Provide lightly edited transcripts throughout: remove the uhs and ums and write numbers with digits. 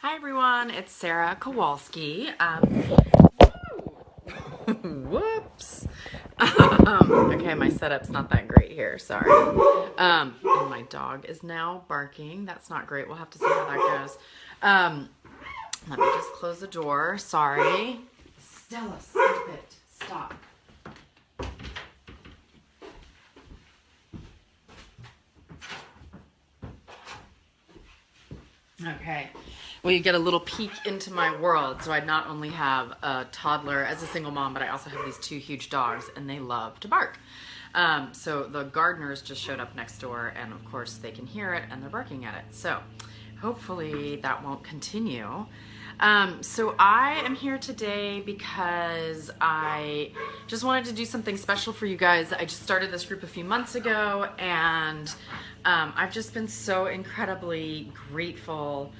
Hi everyone, it's Sarah Kowalski. Whoops. Okay, my setup's not that great here, sorry. And my dog is now barking. That's not great. We'll have to see how that goes. Let me just close the door. Sorry. Stella, stop it. Stop. Okay. Well, you get a little peek into my world. So I not only have a toddler as a single mom, but I also have these two huge dogs, and they love to bark. So the gardeners just showed up next door, and of course they can hear it, and they're barking at it. So hopefully that won't continue. So I am here today because I just wanted to do something special for you guys. I just started this group a few months ago, and I've just been so incredibly grateful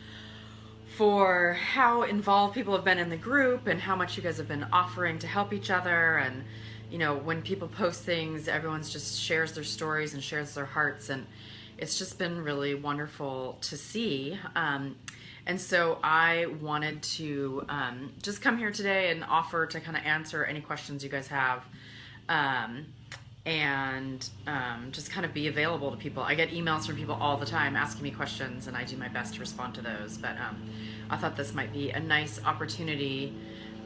for how involved people have been in the group and how much you guys have been offering to help each other. And you know, when people post things, everyone's just shares their stories and shares their hearts, and it's just been really wonderful to see. And so I wanted to just come here today and offer to kind of answer any questions you guys have, and just kind of be available to people. I get emails from people all the time asking me questions, and I do my best to respond to those. But I thought this might be a nice opportunity,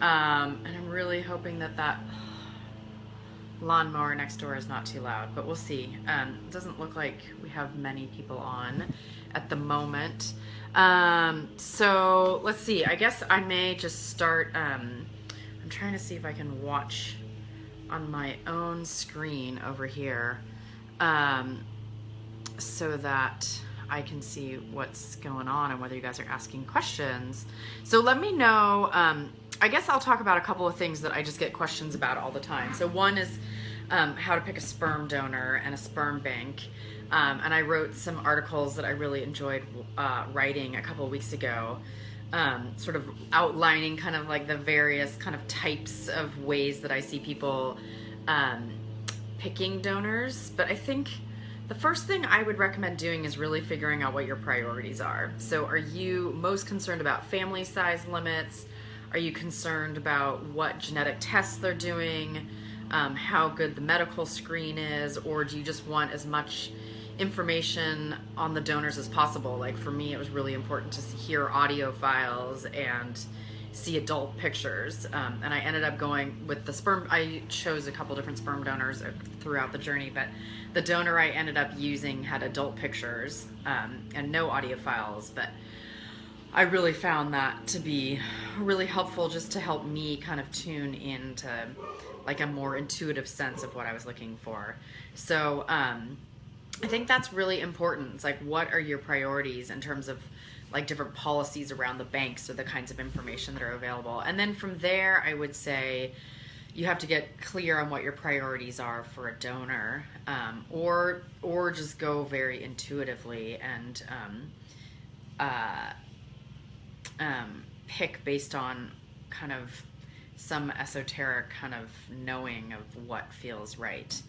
and I'm really hoping that that lawnmower next door is not too loud, but we'll see. It doesn't look like we have many people on at the moment. So let's see. I guess I may just start. I'm trying to see if I can watch on my own screen over here, so that I can see what's going on and whether you guys are asking questions. So let me know. I guess I'll talk about a couple of things that I just get questions about all the time. So one is how to pick a sperm donor and a sperm bank. And I wrote some articles that I really enjoyed writing a couple of weeks ago, sort of outlining kind of like the various kind of types of ways that I see people picking donors. But I think the first thing I would recommend doing is really figuring out what your priorities are. So are you most concerned about family size limits? Are you concerned about what genetic tests they're doing, how good the medical screen is, or do you just want as much information on the donors as possible? Like for me, it was really important to hear audio files and see adult pictures. And I ended up going with the sperm. I chose a couple different sperm donors throughout the journey, but the donor I ended up using had adult pictures and no audio files. But I really found that to be really helpful, just to help me kind of tune into like a more intuitive sense of what I was looking for. So I think that's really important. It's like, what are your priorities in terms of like different policies around the banks or the kinds of information that are available? And then from there, I would say you have to get clear on what your priorities are for a donor, or just go very intuitively and pick based on kind of some esoteric kind of knowing of what feels right.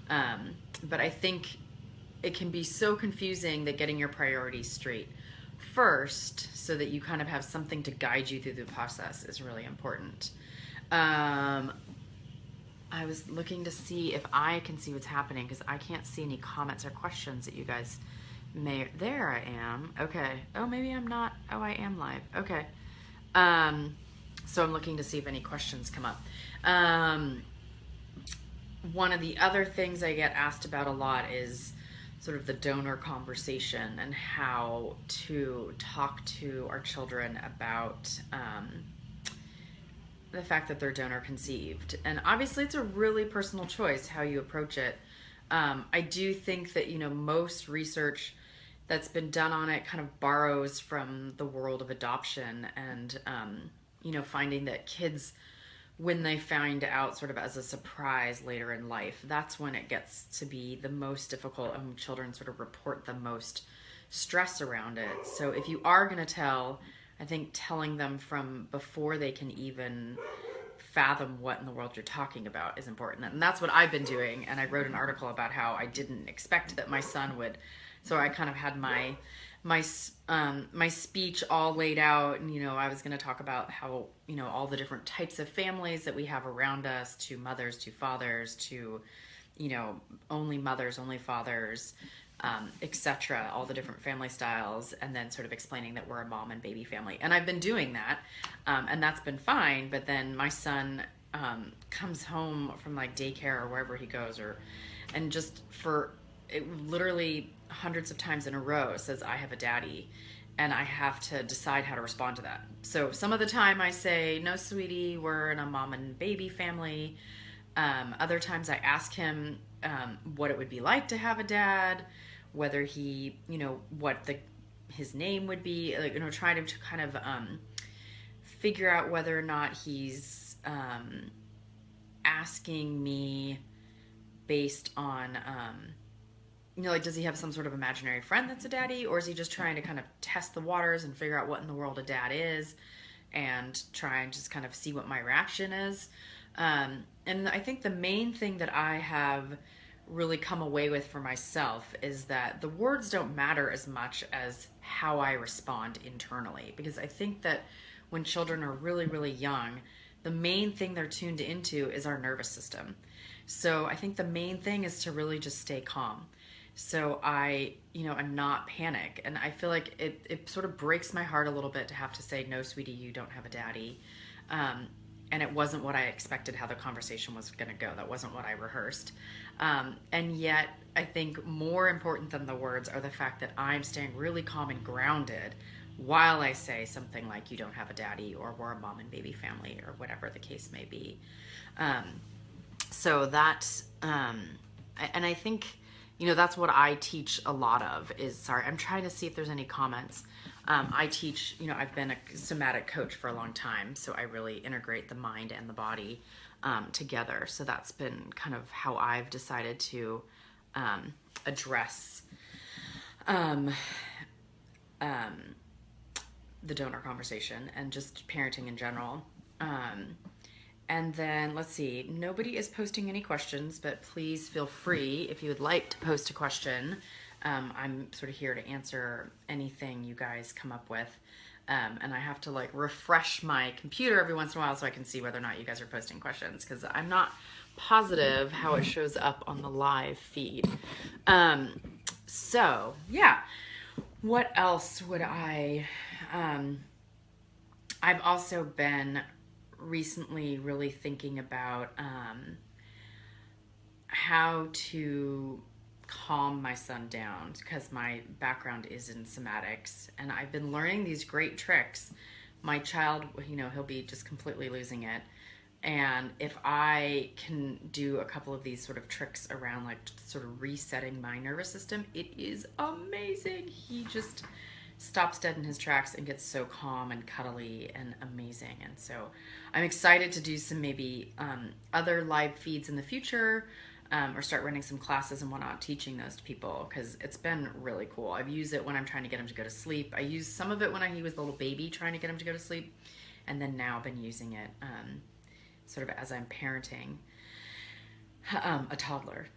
But I think it can be so confusing that getting your priorities straight first, so that you kind of have something to guide you through the process, is really important. I was looking to see if I can see what's happening, because I can't see any comments or questions that you guys may. There I am. Okay. Oh, maybe I'm not. Oh, I am live. Okay. So I'm looking to see if any questions come up. One of the other things I get asked about a lot is sort of the donor conversation and how to talk to our children about the fact that they're donor conceived. And obviously it's a really personal choice how you approach it. I do think that, you know, most research that's been done on it kind of borrows from the world of adoption, and you know, finding that kids, when they find out sort of as a surprise later in life, that's when it gets to be the most difficult, and children sort of report the most stress around it. So if you are going to tell, I think telling them from before they can even fathom what in the world you're talking about is important. And that's what I've been doing. And I wrote an article about how I didn't expect that my son would. So I kind of had my my speech all laid out, and I was going to talk about how all the different types of families that we have around us, to mothers, to fathers, to only mothers, only fathers, etc., all the different family styles, and then sort of explaining that we're a mom and baby family. And I've been doing that, and that's been fine. But then my son comes home from like daycare or wherever he goes, and just for it, literally hundreds of times in a row says, "I have a daddy," and I have to decide how to respond to that. So some of the time I say, "No, sweetie, we're in a mom and baby family." Other times I ask him what it would be like to have a dad, whether he, what his name would be, like, trying to kind of figure out whether or not he's asking me based on, like, does he have some sort of imaginary friend that's a daddy, or is he just trying to kind of test the waters and figure out what in the world a dad is, and try and just kind of see what my reaction is. And I think the main thing that I have really come away with for myself is that the words don't matter as much as how I respond internally. Because I think that when children are really, really young, the main thing they're tuned into is our nervous system. So I think the main thing is to really just stay calm. So and not panic. And I feel like it sort of breaks my heart a little bit to have to say, "No, sweetie, you don't have a daddy." And it wasn't what I expected how the conversation was going to go. That wasn't what I rehearsed. And yet, I think more important than the words are the fact that I'm staying really calm and grounded while I say something like, "You don't have a daddy," or "We're a mom and baby family," or whatever the case may be. So that, and I think, that's what I teach a lot of is, sorry, I'm trying to see if there's any comments. I teach, I've been a somatic coach for a long time, so I really integrate the mind and the body together. So that's been kind of how I've decided to address the donor conversation and just parenting in general. And then let's see, nobody is posting any questions, but please feel free if you would like to post a question. I'm sort of here to answer anything you guys come up with. And I have to refresh my computer every once in a while so I can see whether or not you guys are posting questions, because I'm not positive how it shows up on the live feed. So yeah, what else would I've also been recently really thinking about how to calm my son down, because my background is in somatics and I've been learning these great tricks. My child, he'll be just completely losing it, and if I can do a couple of these sort of tricks around sort of resetting my nervous system, it is amazing. He just stops dead in his tracks and gets so calm and cuddly and amazing. And so I'm excited to do some maybe other live feeds in the future, or start running some classes and whatnot, teaching those to people, because it's been really cool. I've used it when I'm trying to get him to go to sleep. I used some of it when he was a little baby, trying to get him to go to sleep, and then now I've been using it sort of as I'm parenting a toddler.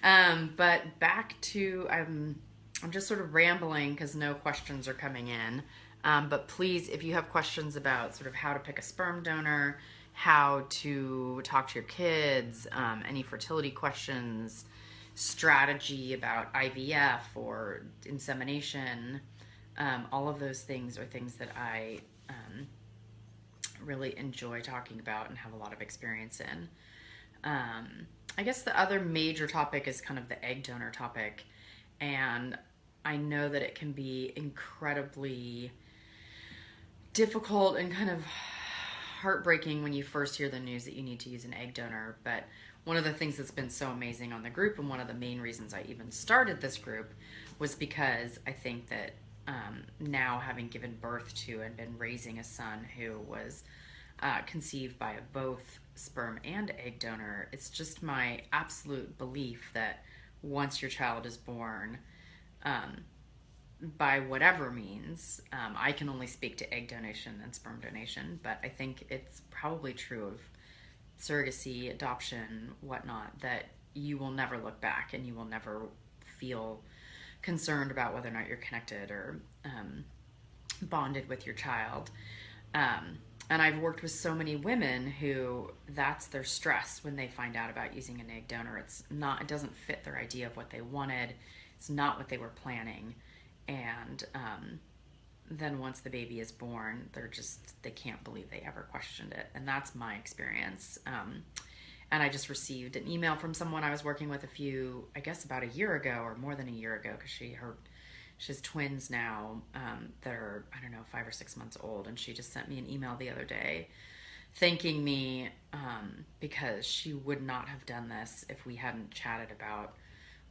But back to, I'm just sort of rambling because no questions are coming in. But please, if you have questions about sort of how to pick a sperm donor, how to talk to your kids, any fertility questions, strategy about IVF or insemination, all of those things are things that I really enjoy talking about and have a lot of experience in. I guess the other major topic is kind of the egg donor topic, and I know that it can be incredibly difficult and kind of heartbreaking when you first hear the news that you need to use an egg donor. But one of the things that's been so amazing on the group, and one of the main reasons I even started this group, was because I think that now, having given birth to and been raising a son who was conceived by both sperm and egg donor, it's just my absolute belief that once your child is born, by whatever means, I can only speak to egg donation and sperm donation, but I think it's probably true of surrogacy, adoption, whatnot, that you will never look back and you will never feel concerned about whether or not you're connected or bonded with your child. And I've worked with so many women who that's their stress when they find out about using an egg donor. It doesn't fit their idea of what they wanted. It's not what they were planning. And then once the baby is born, they can't believe they ever questioned it. And that's my experience. And I just received an email from someone I was working with about a year ago or more than a year ago, because she has twins now that are, I don't know, 5 or 6 months old. And she just sent me an email the other day thanking me because she would not have done this if we hadn't chatted about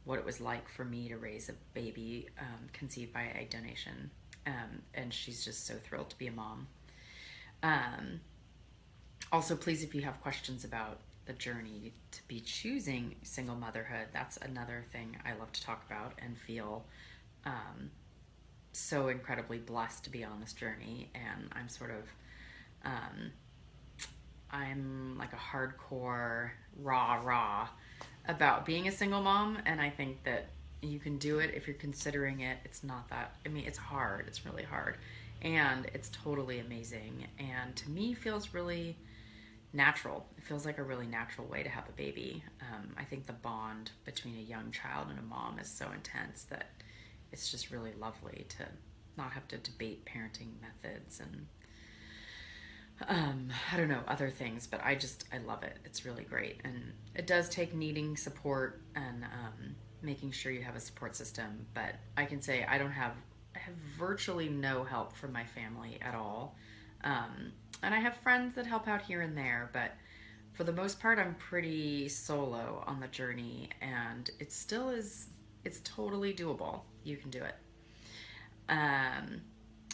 what it was like for me to raise a baby conceived by egg donation. And she's just so thrilled to be a mom. Also, please, if you have questions about the journey to be choosing single motherhood, that's another thing I love to talk about and feel so incredibly blessed to be on this journey. And I'm sort of, I'm like a hardcore rah about being a single mom. And I think that you can do it if you're considering it. It's not that, it's hard. It's really hard. And it's totally amazing. And to me, feels really natural. It feels like a really natural way to have a baby. I think the bond between a young child and a mom is so intense that it's just really lovely to not have to debate parenting methods and I don't know, other things, but I love it. It's really great. And it does take needing support and making sure you have a support system, but I can say I have virtually no help from my family at all. And I have friends that help out here and there, but for the most part, I'm pretty solo on the journey, and it's totally doable. You can do it.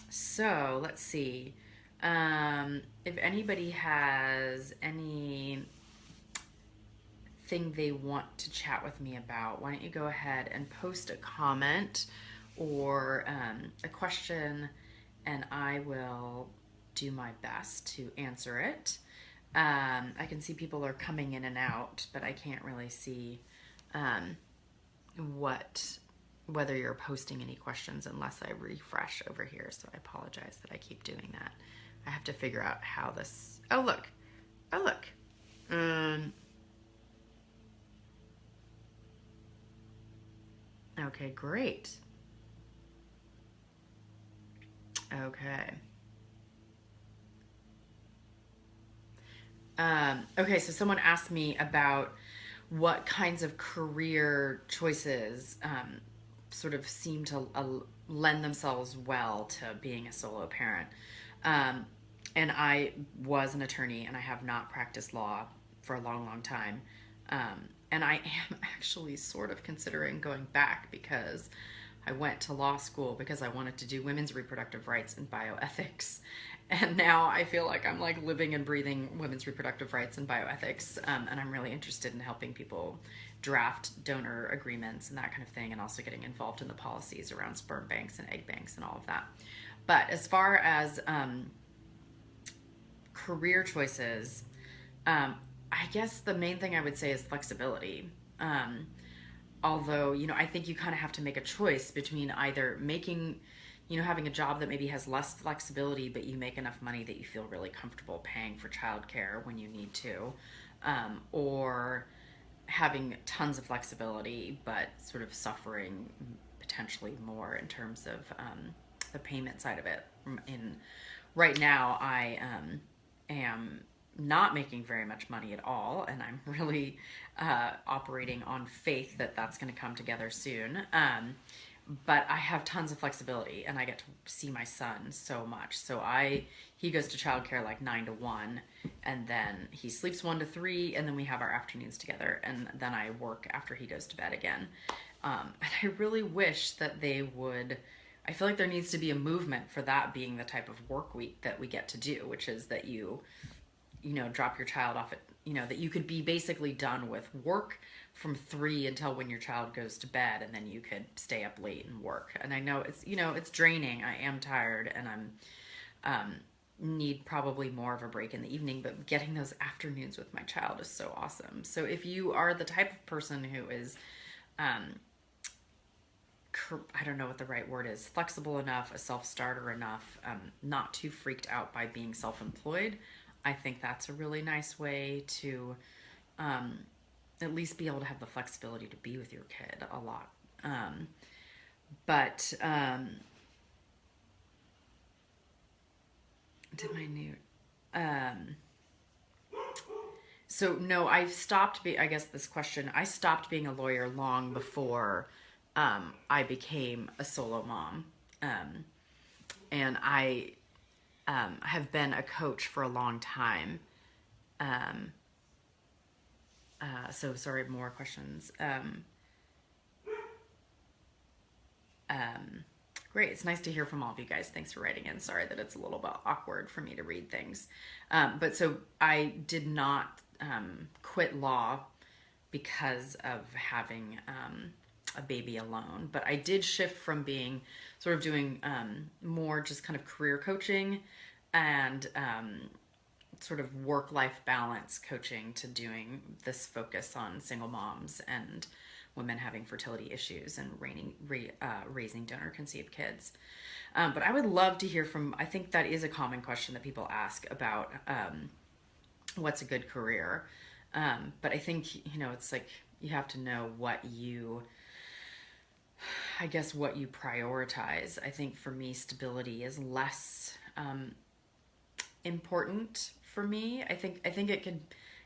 So let's see. If anybody has anything they want to chat with me about, why don't you go ahead and post a comment or a question, and I will do my best to answer it. I can see people are coming in and out, but I can't really see whether you're posting any questions unless I refresh over here. So I apologize that I keep doing that. I have to figure out how this. Oh look. Okay, great. Okay. Okay, so someone asked me about what kinds of career choices sort of seem to lend themselves well to being a solo parent. And I was an attorney, and I have not practiced law for a long, long time. And I am actually sort of considering going back because I went to law school because I wanted to do women's reproductive rights and bioethics. And now I feel like I'm like living and breathing women's reproductive rights and bioethics. And I'm really interested in helping people draft donor agreements and that kind of thing, and also getting involved in the policies around sperm banks and egg banks and all of that. But as far as career choices, I guess the main thing I would say is flexibility. Although, I think you kind of have to make a choice between either having a job that maybe has less flexibility, but you make enough money that you feel really comfortable paying for childcare when you need to, or having tons of flexibility, but sort of suffering potentially more in terms of the payment side of it. Right now, I am not making very much money at all, and I'm really operating on faith that that's going to come together soon. But I have tons of flexibility, and I get to see my son so much. So he goes to childcare like 9 to 1, and then he sleeps 1 to 3, and then we have our afternoons together, and then I work after he goes to bed again. And I really wish that they would. I feel like there needs to be a movement for that being the type of work week that we get to do, which is that you drop your child off at, that you could be basically done with work from 3 until when your child goes to bed, and then you could stay up late and work. And I know it's draining. I am tired, and I'm need probably more of a break in the evening, but getting those afternoons with my child is so awesome. So if you are the type of person who is I don't know what the right word is, flexible enough, a self-starter enough, not too freaked out by being self-employed, I think that's a really nice way to um, at least be able to have the flexibility to be with your kid a lot. But did my new um, so no, I've stopped I guess this question, I stopped being a lawyer long before I became a solo mom. Um, and I have been a coach for a long time. Um, so sorry, more questions. Um, Great. It's nice to hear from all of you guys. Thanks for writing in. Sorry that it's a little bit awkward for me to read things. But so I did not quit law because of having a baby alone. But I did shift from being sort of doing more just kind of career coaching and sort of work-life balance coaching to doing this focus on single moms and women having fertility issues and raising donor-conceived kids. But I would love to hear from, I think that is a common question that people ask about what's a good career. But I think, it's like you have to know what you prioritize. I think for me, stability is less important for me. I think it could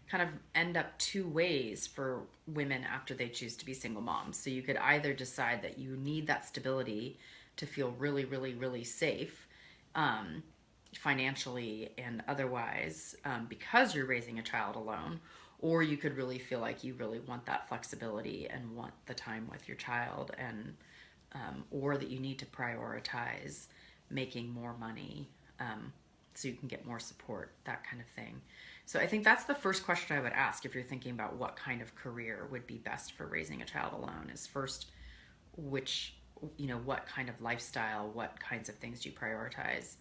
kind of end up two ways for women after they choose to be single moms. So you could either decide that you need that stability to feel really, really, really safe, financially and otherwise, because you're raising a child alone, or you could really feel like you really want that flexibility and want the time with your child, and or that you need to prioritize making more money so you can get more support, that kind of thing. So I think that's the first question I would ask if you're thinking about what kind of career would be best for raising a child alone, is first, what kind of lifestyle, what kinds of things do you prioritize?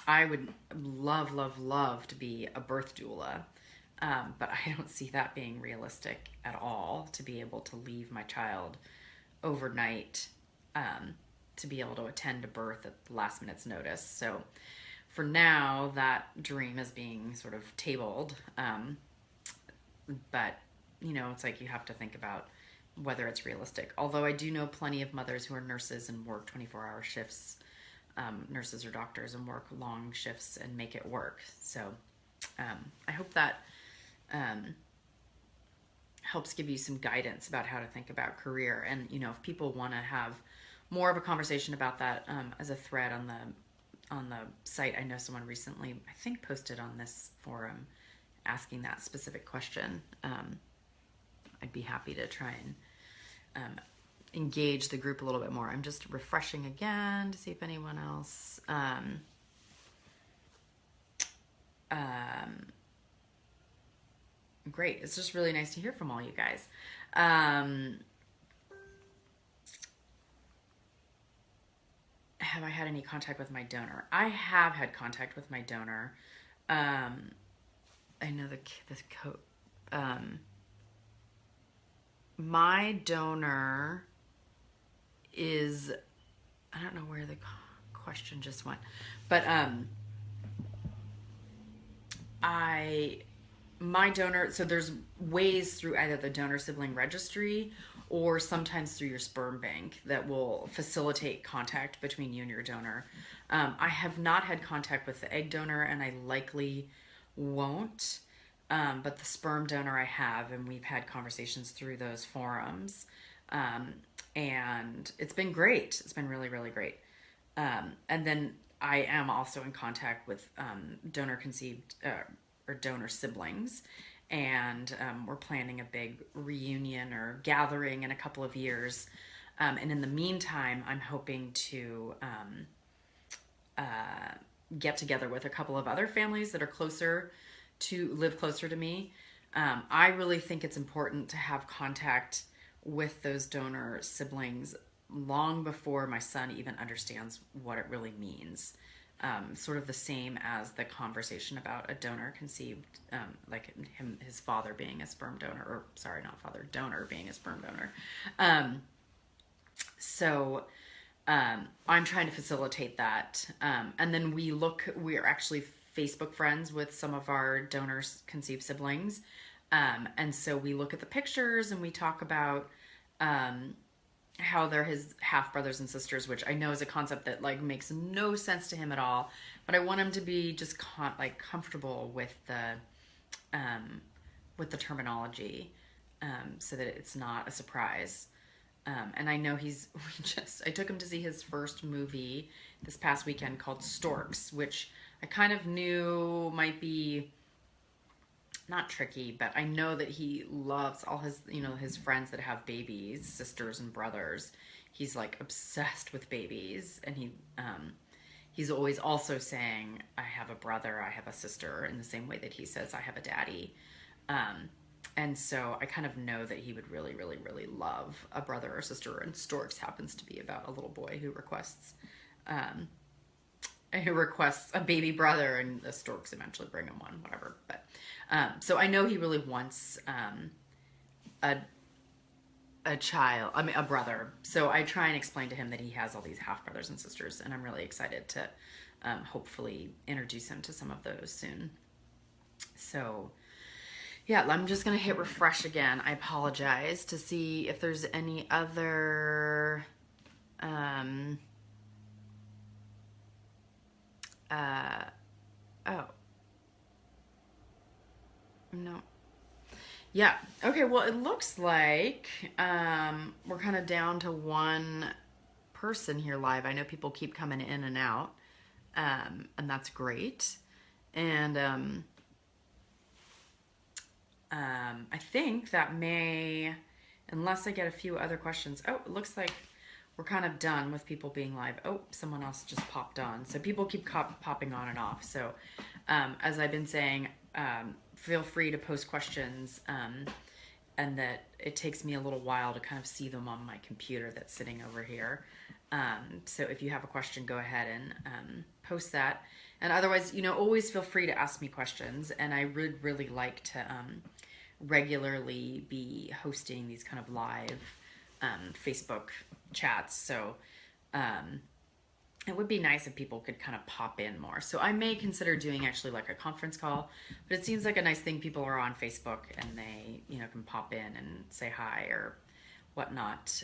I would love, love, love to be a birth doula, but I don't see that being realistic at all, to be able to leave my child overnight, to be able to attend a birth at the last minute's notice. So for now, that dream is being sort of tabled. But, it's like you have to think about whether it's realistic. Although I do know plenty of mothers who are nurses and work 24-hour shifts, nurses or doctors, and work long shifts and make it work. So I hope that helps give you some guidance about how to think about career. And, if people want to have more of a conversation about that as a thread on the site, I know someone recently, I think, posted on this forum asking that specific question. I'd be happy to try and engage the group a little bit more. I'm just refreshing again to see if anyone else great. It's just really nice to hear from all you guys. Have I had any contact with my donor? I have had contact with my donor. I know my donor is, I don't know where the question just went, but my donor, so there's ways through either the donor sibling registry or sometimes through your sperm bank that will facilitate contact between you and your donor. I have not had contact with the egg donor, and I likely won't. But the sperm donor I have, and we've had conversations through those forums. And it's been great. It's been really, really great. And then I am also in contact with donor conceived or donor siblings. And we're planning a big reunion or gathering in a couple of years. And in the meantime, I'm hoping to get together with a couple of other families that are live closer to me. I really think it's important to have contact with those donor siblings long before my son even understands what it really means. Sort of the same as the conversation about a donor conceived, like his father being a sperm donor, or sorry, not father, donor being a sperm donor. So I'm trying to facilitate that. And then we're actually Facebook friends with some of our donors' conceived siblings. And so we look at the pictures and we talk about um, how they're his half brothers and sisters, which I know is a concept that like makes no sense to him at all. But I want him to be just comfortable um, with the terminology, so that it's not a surprise. And I know I took him to see his first movie this past weekend called Storks, which I kind of knew might be not tricky, but I know that he loves all his friends that have babies, sisters and brothers. He's like obsessed with babies, and he's always also saying, I have a brother, I have a sister, in the same way that he says, I have a daddy. Um, and so I kind of know that he would really, really, really love a brother or sister. And Storks happens to be about a little boy um, who requests a baby brother, and the Storks eventually bring him one, whatever. But so I know he really wants a child, I mean a brother. So I try and explain to him that he has all these half brothers and sisters, and I'm really excited to hopefully introduce him to some of those soon. So yeah, I'm just gonna hit refresh again. I apologize, to see if there's any other oh no. Yeah. Okay. Well, it looks like we're kind of down to one person here live. I know people keep coming in and out, and that's great. And I think that may, unless I get a few other questions. Oh, it looks like we're kind of done with people being live. Oh, someone else just popped on. So people keep popping on and off. So as I've been saying, feel free to post questions, and that it takes me a little while to kind of see them on my computer that's sitting over here. So if you have a question, go ahead and post that. And otherwise, always feel free to ask me questions. And I would really like to regularly be hosting these kind of live Facebook chats. So it would be nice if people could kind of pop in more. So I may consider doing actually like a conference call, but it seems like a nice thing. People are on Facebook and they, can pop in and say hi or whatnot.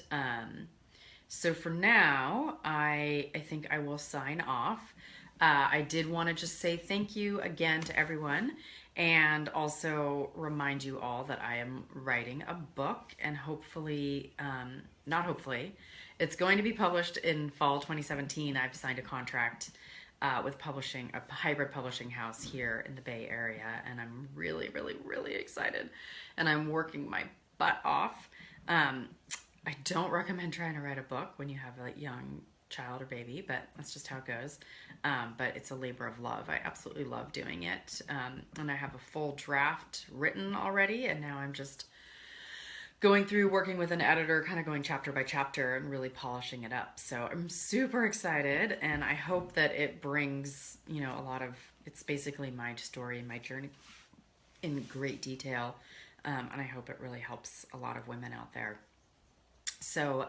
So for now, I think I will sign off. I did want to just say thank you again to everyone, and also remind you all that I am writing a book, and hopefully, not hopefully, it's going to be published in fall 2017. I've signed a contract with a hybrid publishing house here in the Bay Area, and I'm really, really, really excited, and I'm working my butt off. I don't recommend trying to write a book when you have a young child or baby, but that's just how it goes. But it's a labor of love. I absolutely love doing it. And I have a full draft written already, and now I'm just going through, working with an editor, kind of going chapter by chapter and really polishing it up. So I'm super excited, and I hope that it brings, it's basically my story, my journey in great detail. And I hope it really helps a lot of women out there. So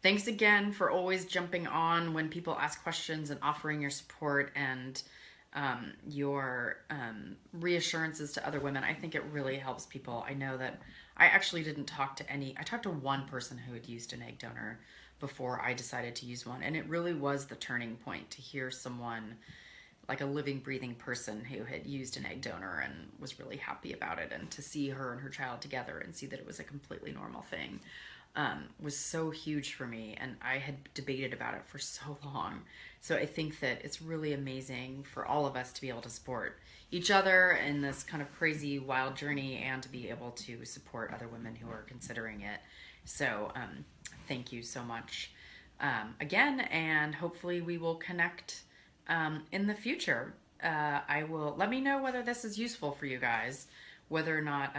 thanks again for always jumping on when people ask questions and offering your support and your reassurances to other women. I think it really helps people. I know that I actually didn't talk to I talked to one person who had used an egg donor before I decided to use one. And it really was the turning point to hear someone, like a living, breathing person who had used an egg donor and was really happy about it, and to see her and her child together and see that it was a completely normal thing. Was so huge for me, and I had debated about it for so long. So I think that it's really amazing for all of us to be able to support each other in this kind of crazy, wild journey, and to be able to support other women who are considering it. So thank you so much again, and hopefully we will connect in the future. Let me know whether this is useful for you guys, whether or not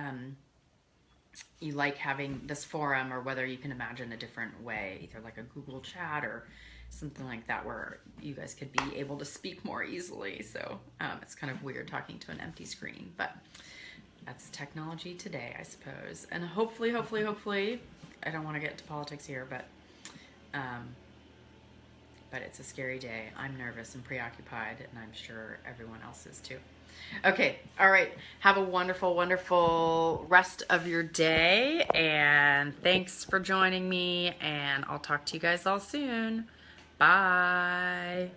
you like having this forum, or whether you can imagine a different way, either like a Google chat or something like that, where you guys could be able to speak more easily. So it's kind of weird talking to an empty screen, but that's technology today, I suppose. And hopefully, I don't want to get into politics here, but But it's a scary day. I'm nervous and preoccupied, and I'm sure everyone else is too. Okay, all right. Have a wonderful, wonderful rest of your day, and thanks for joining me, and I'll talk to you guys all soon. Bye.